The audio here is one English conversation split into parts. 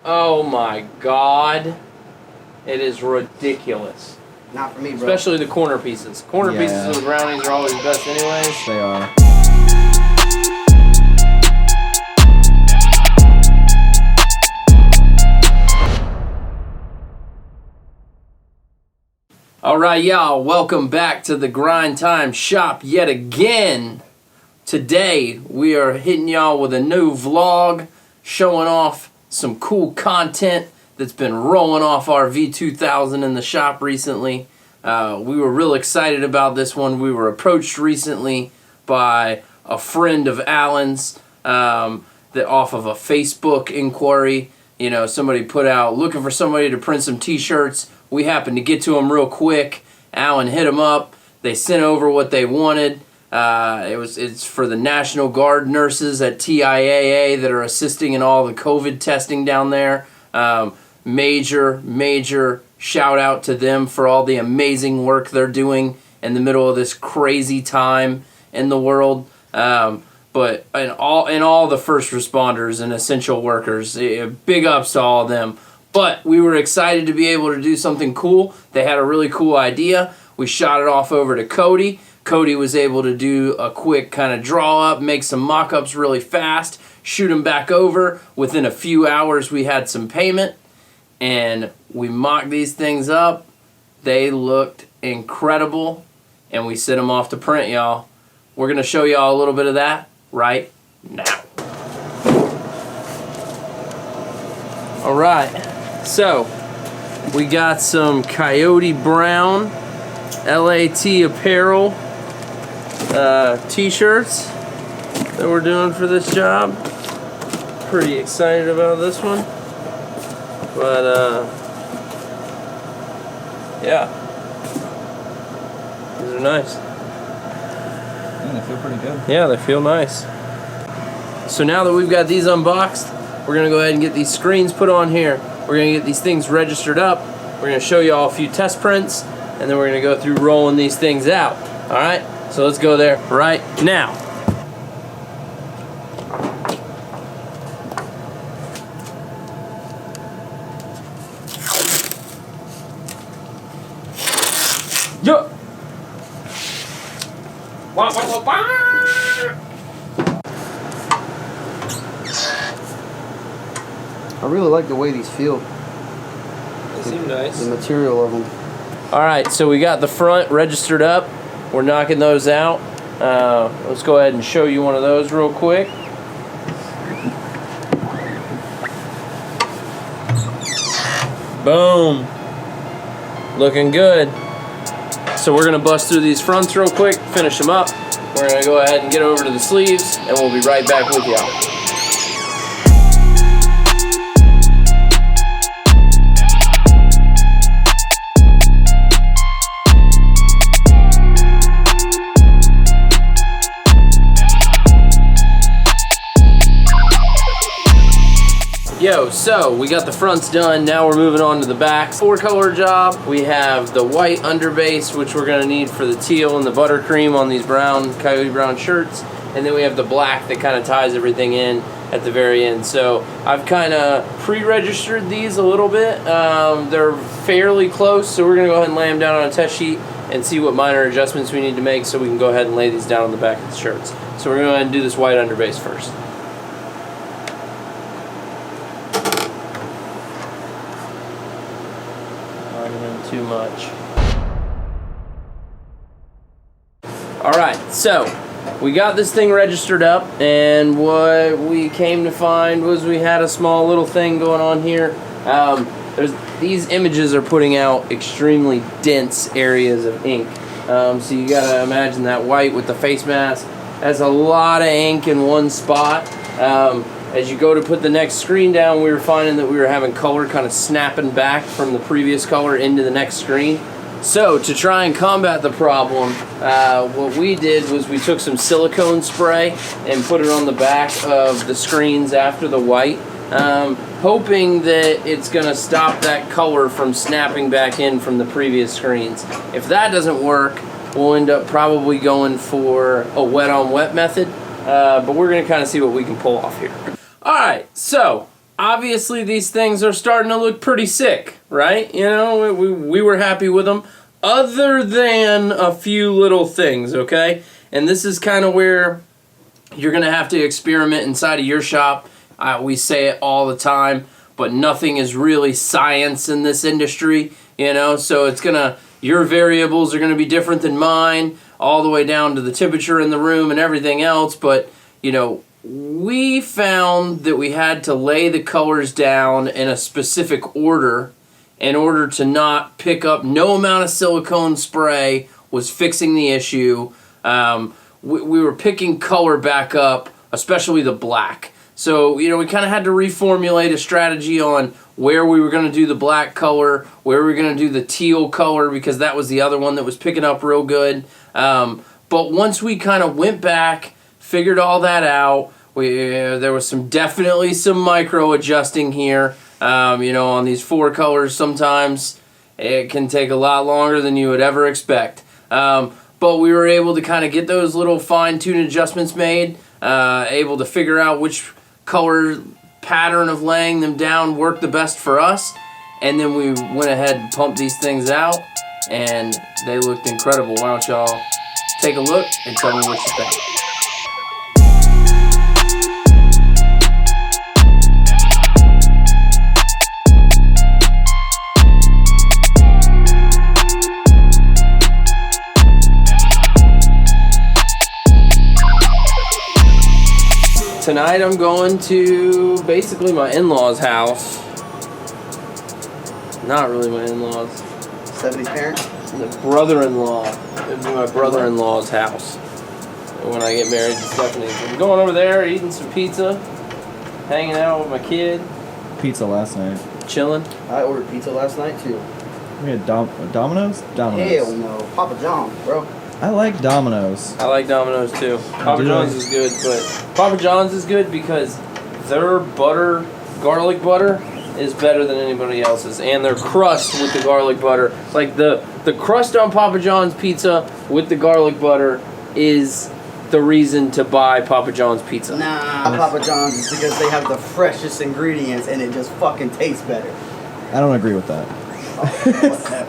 Oh my god. It is ridiculous. Not for me, bro. Especially the corner pieces. Corner pieces of the brownies are always best anyways. They are. Alright y'all, welcome back to the Grind Time Shop yet again. Today we are hitting y'all with a new vlog showing off some cool content that's been rolling off our V2000 in the shop recently. We were real excited about this one. We were approached recently by a friend of Alan's that off of a Facebook inquiry. You know, somebody put out looking for somebody to print some t-shirts. We happened to get to them real quick. Alan hit them up. They sent over what they wanted. It's for the National Guard nurses at TIAA that are assisting in all the COVID testing down there. Major shout out to them for all the amazing work they're doing in the middle of this crazy time in the world. But in all the first responders and essential workers, big ups to all of them. But we were excited to be able to do something cool. They had a really cool idea. We shot it off over to Cody. Cody was able to do a quick kind of draw up, make some mock-ups really fast, shoot them back over. Within a few hours, we had some payment, and we mocked these things up. They looked incredible, and we sent them off to print, y'all. We're going to show y'all a little bit of that right now. All right. So, we got some Coyote Brown LAT apparel t-shirts that we're doing for this job. Pretty excited about this one. But, yeah. These are nice. Yeah, they feel pretty good. Yeah, they feel nice. So now that we've got these unboxed, we're going to go ahead and get these screens put on here. We're going to get these things registered up. We're going to show you all a few test prints, and then we're going to go through rolling these things out. All right? So let's go there right now. Yo! I really like the way these feel. They seem nice. The material of them. Alright, so we got the front registered up. We're knocking those out. Let's go ahead and show you one of those real quick. Boom. Looking good. So we're going to bust through these fronts real quick, finish them up. We're going to go ahead and get over to the sleeves, and we'll be right back with y'all. Yo, so we got the fronts done. Now we're moving on to the backs. 4-color job. We have the white underbase, which we're gonna need for the teal and the buttercream on these brown, Coyote Brown shirts. And then we have the black that kind of ties everything in at the very end. So I've kind of pre-registered these a little bit. They're fairly close, so we're gonna go ahead and lay them down on a test sheet and see what minor adjustments we need to make so we can go ahead and lay these down on the back of the shirts. So we're gonna go ahead and do this white underbase first. Too much. Alright, so we got this thing registered up, and what we came to find was we had a small little thing going on here. These images are putting out extremely dense areas of ink. So you gotta imagine that white with the face mask has a lot of ink in one spot. As you go to put the next screen down, we were finding that we were having color kind of snapping back from the previous color into the next screen. So to try and combat the problem, what we did was we took some silicone spray and put it on the back of the screens after the white, hoping that it's going to stop that color from snapping back in from the previous screens. If that doesn't work, we'll end up probably going for a wet on wet method, but we're going to kind of see what we can pull off here. Alright, so obviously these things are starting to look pretty sick, right? You know, we were happy with them, other than a few little things, okay? And this is kind of where you're going to have to experiment inside of your shop. We say it all the time, but nothing is really science in this industry, you know? So it's going to, your variables are going to be different than mine, all the way down to the temperature in the room and everything else. But, you know, we found that we had to lay the colors down in a specific order in order to not pick up. No amount of silicone spray was fixing the issue. We were picking color back up, especially the black. So, you know, we kind of had to reformulate a strategy on where we were going to do the black color, where we were going to do the teal color, because that was the other one that was picking up real good. But once we kind of went back, figured all that out, there was definitely some micro adjusting here. You know, on these 4 colors, sometimes it can take a lot longer than you would ever expect. But we were able to kind of get those little fine-tuned adjustments made, able to figure out which color pattern of laying them down worked the best for us, and then we went ahead and pumped these things out, and they looked incredible. Why don't y'all take a look and tell me what you think. Tonight I'm going to basically my in-laws' house. Not really my in-laws. 70s parents? The brother-in-law. It'll be my brother-in-law's house when I get married to Stephanie. So I'm going over there, eating some pizza, hanging out with my kid. Pizza last night. Chilling. I ordered pizza last night too. We had Domino's? Domino's. Hell no. Papa John's, bro. I like Domino's. I like Domino's too. Papa John's is good, but Papa John's is good because their butter, garlic butter, is better than anybody else's, and their crust with the garlic butter, like the crust on Papa John's pizza with the garlic butter, is the reason to buy Papa John's pizza. Nah, Papa John's is because they have the freshest ingredients and it just fucking tastes better. I don't agree with that.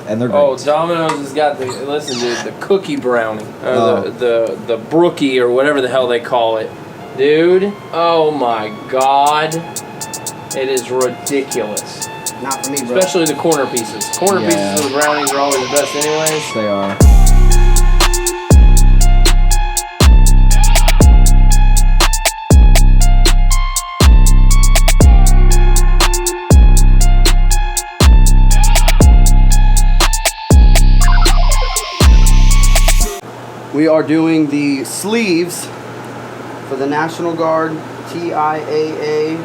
And they're great. Oh, Domino's has got the cookie brownie, or the brookie, or whatever the hell they call it, dude. Oh my god, it is ridiculous. Not for me, bro. Especially the corner pieces. Corner pieces of the brownies are always the best, anyways. They are. We are doing the sleeves for the National Guard TIAA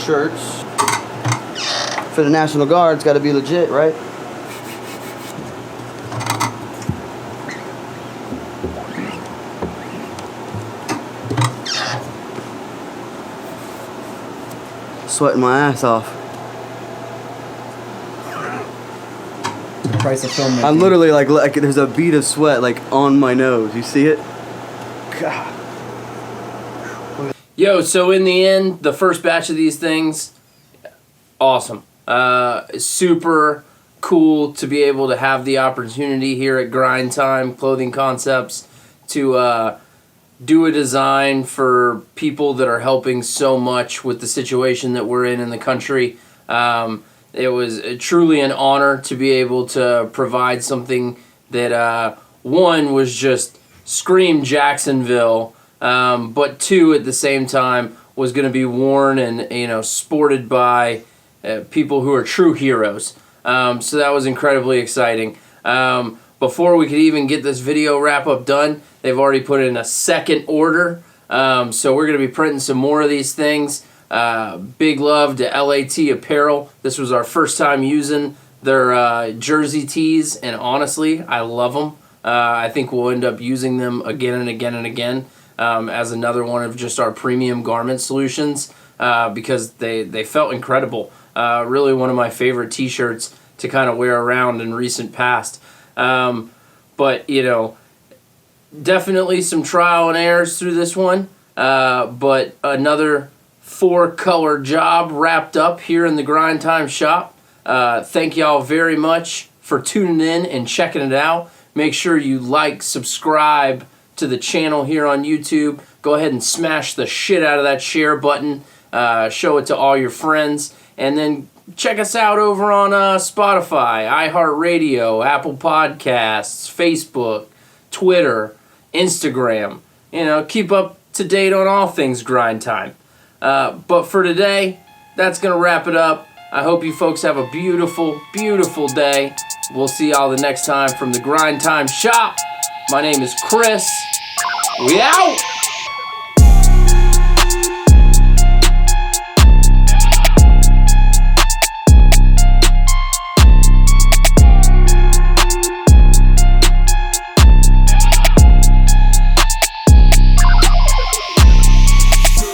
shirts. For the National Guard, it's got to be legit, right? Sweating my ass off. Price of filmmaking. I'm literally like there's a bead of sweat like on my nose. You see it? God. Yo, so in the end, the first batch of these things, awesome. Super cool to be able to have the opportunity here at Grind Time Clothing Concepts to do a design for people that are helping so much with the situation that we're in the country. It was truly an honor to be able to provide something that, one, was just scream Jacksonville, but two, at the same time, was going to be worn and, you know, sported by people who are true heroes. So that was incredibly exciting. Before we could even get this video wrap-up done, they've already put in a second order. So we're going to be printing some more of these things. Big love to LAT Apparel. This was our first time using their jersey tees, and honestly, I love them. I think we'll end up using them again and again and again as another one of just our premium garment solutions because they felt incredible. Really one of my favorite t-shirts to kind of wear around in recent past. But, you know, definitely some trial and errors through this one, but another 4-color job wrapped up here in the Grind Time shop. Thank y'all very much for tuning in and checking it out. Make sure you like, subscribe to the channel here on YouTube. Go ahead and smash the shit out of that share button. Show it to all your friends. And then check us out over on Spotify, iHeartRadio, Apple Podcasts, Facebook, Twitter, Instagram. You know, keep up to date on all things Grind Time. But for today, that's going to wrap it up. I hope you folks have a beautiful, beautiful day. We'll see y'all the next time from the Grind Time shop. My name is Chris. We out!